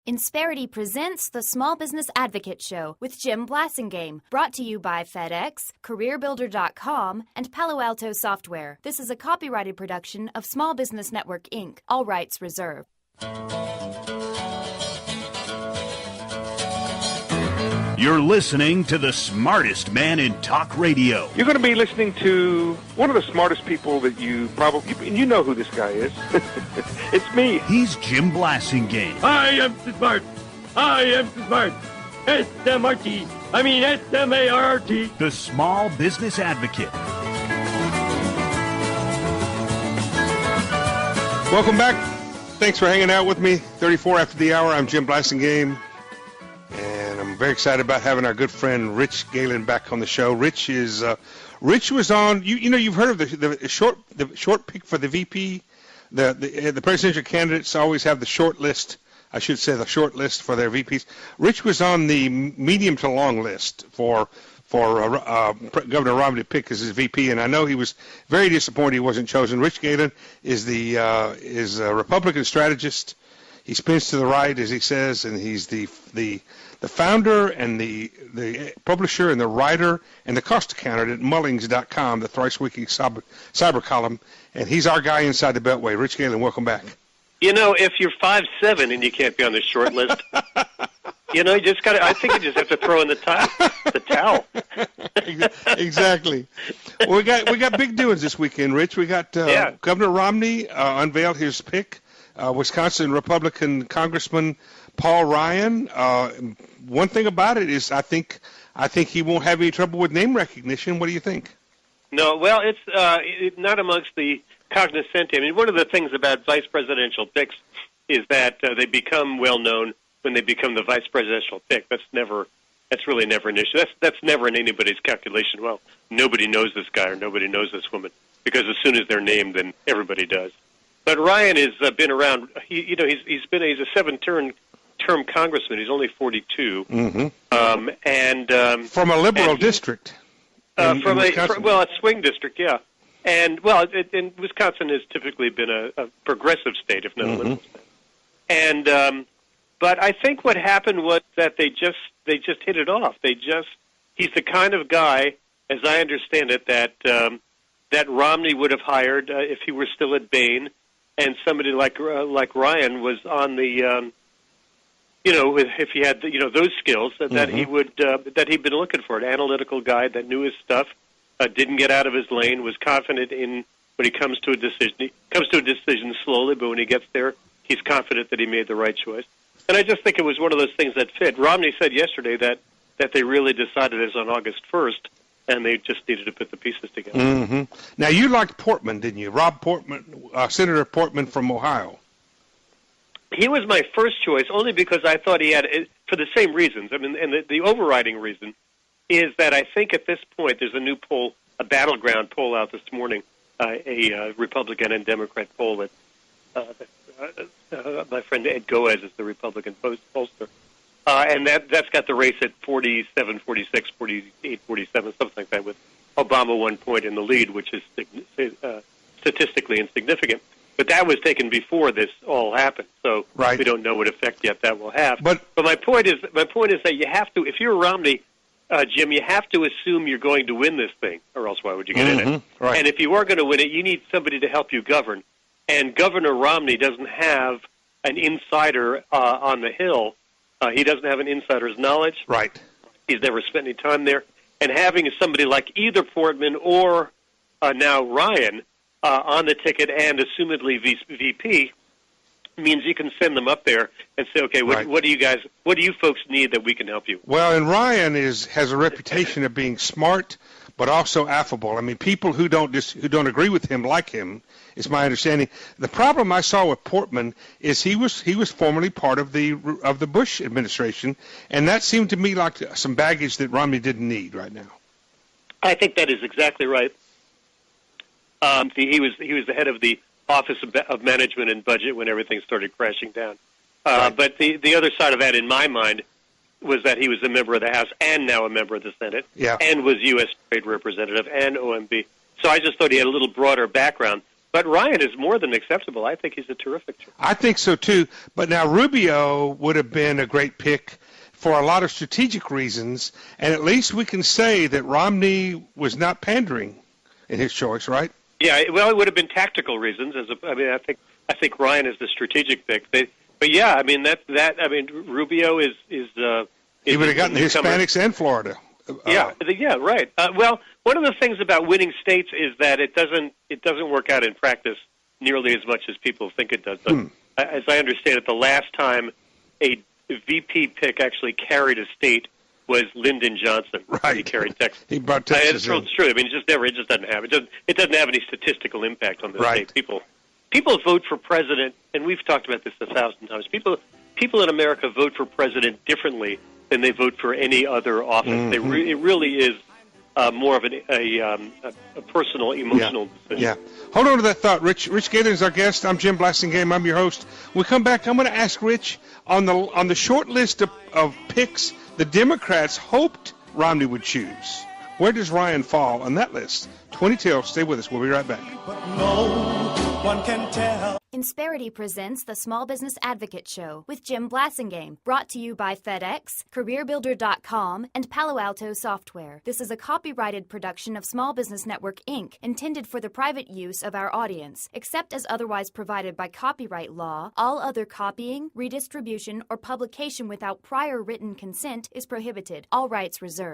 Insperity presents the Small Business Advocate Show with Jim Blasingame, brought to you by FedEx, CareerBuilder.com, and Palo Alto Software. This is a copyrighted production of Small Business Network, Inc., all rights reserved. You're listening to the smartest man in talk radio. You're going to be listening to one of the smartest people that you know who this guy is. It's me. He's Jim Blasingame. I am smart. I am smart. S-M-R-T. I mean S-M-A-R-T. The Small Business Advocate. Welcome back. Thanks for hanging out with me. 34 after the hour. I'm Jim Blasingame. And I'm very excited about having our good friend Rich Galen back on the show. Rich was on. You've heard of the short pick for the VP. The presidential candidates always have the short list. I should say the short list for their VPs. Rich was on the medium to long list for Governor Romney to pick as his VP, and I know he was very disappointed he wasn't chosen. Rich Galen is a Republican strategist. He spins to the right, as he says, and he's the founder and the publisher and the writer and the cost accountant at Mullings.com, the thrice-weekly cyber column, and he's our guy inside the Beltway. Rich Galen, welcome back. You know, if you're 5'7" and you can't be on the short list, you just got to. I think you just have to throw in the towel. Exactly. Well, we got big doings this weekend, Rich. We got Governor Romney unveiled his pick. Wisconsin Republican Congressman Paul Ryan. One thing about it is I think he won't have any trouble with name recognition. What do you think? No, well, it's not amongst the cognoscenti. I mean, one of the things about vice presidential picks is that they become well known when they become the vice presidential pick. That's really never an issue. That's never in anybody's calculation. Well, nobody knows this guy or nobody knows this woman, because as soon as they're named, then everybody does. But Ryan has been around. He's a seven-term congressman. He's only 42, and from a liberal district. From a swing district, yeah. And and Wisconsin has typically been a progressive state, if not a liberal state. And but I think what happened was that they just hit it off. He's the kind of guy, as I understand it, that Romney would have hired if he were still at Bain. And somebody like Ryan was on the, if he had those skills that he would that he'd been looking for, an analytical guy that knew his stuff, didn't get out of his lane, was confident in when he comes to a decision. He comes to a decision slowly, but when he gets there, he's confident that he made the right choice. And I just think it was one of those things that fit. Romney said yesterday that they really decided it on August 1st. And they just needed to put the pieces together. Now, you liked Portman, didn't you? Rob Portman, Senator Portman from Ohio. He was my first choice only because I thought he had, for the same reasons. I mean, and the overriding reason is that I think at this point there's a new poll, a battleground poll out this morning, a Republican and Democrat poll that my friend Ed Goez is the Republican pollster. And that's got the race at 47, 46, 48, 47, something like that, with Obama 1 point in the lead, which is statistically insignificant. But that was taken before this all happened, so we don't know what effect yet that will have. But my point is that you have to, if you're Romney, Jim, you have to assume you're going to win this thing, or else why would you get in it? Right. And if you are going to win it, you need somebody to help you govern. And Governor Romney doesn't have an insider on the Hill. He doesn't have an insider's knowledge. Right. He's never spent any time there. And having somebody like either Portman or now Ryan on the ticket and assumedly VP means you can send them up there and say, okay, what do you folks need that we can help you? Well, and Ryan has a reputation of being smart but also affable. I mean, people who don't agree with him like him, is my understanding. The problem I saw with Portman is he was formerly part of the Bush administration, and that seemed to me like some baggage that Romney didn't need right now. I think that is exactly right. He was the head of the Office of Management and Budget when everything started crashing down. But the other side of that, in my mind, was that he was a member of the House and now a member of the Senate, and was U.S. Trade Representative and OMB. So I just thought he had a little broader background. But Ryan is more than acceptable. I think he's a terrific choice. I think so, too. But now Rubio would have been a great pick for a lot of strategic reasons, and at least we can say that Romney was not pandering in his choice, right? Yeah, well, it would have been tactical reasons. I think Ryan is the strategic pick. But yeah, I mean Rubio is he would have gotten the Hispanics and Florida. Yeah, right. Well, one of the things about winning states is that it doesn't work out in practice nearly as much as people think it does. But as I understand it, the last time a VP pick actually carried a state was Lyndon Johnson. Right. He carried Texas. He brought Texas It's true. I mean, it doesn't have. It doesn't have any statistical impact on the state. People vote for president, and we've talked about this 1,000 times. People in America vote for president differently than they vote for any other office. Mm-hmm. It really is more of a personal, emotional decision. Yeah. Hold on to that thought, Rich. Rich Galen is our guest. I'm Jim Blasingame. I'm your host. When we come back, I'm going to ask Rich on the short list of picks the Democrats hoped Romney would choose. Where does Ryan fall on that list? 20 Stay with us. We'll be right back. But no one can tell. Insperity presents the Small Business Advocate Show with Jim Blasingame, brought to you by FedEx, CareerBuilder.com, and Palo Alto Software. This is a copyrighted production of Small Business Network, Inc., intended for the private use of our audience. Except as otherwise provided by copyright law, all other copying, redistribution, or publication without prior written consent is prohibited. All rights reserved.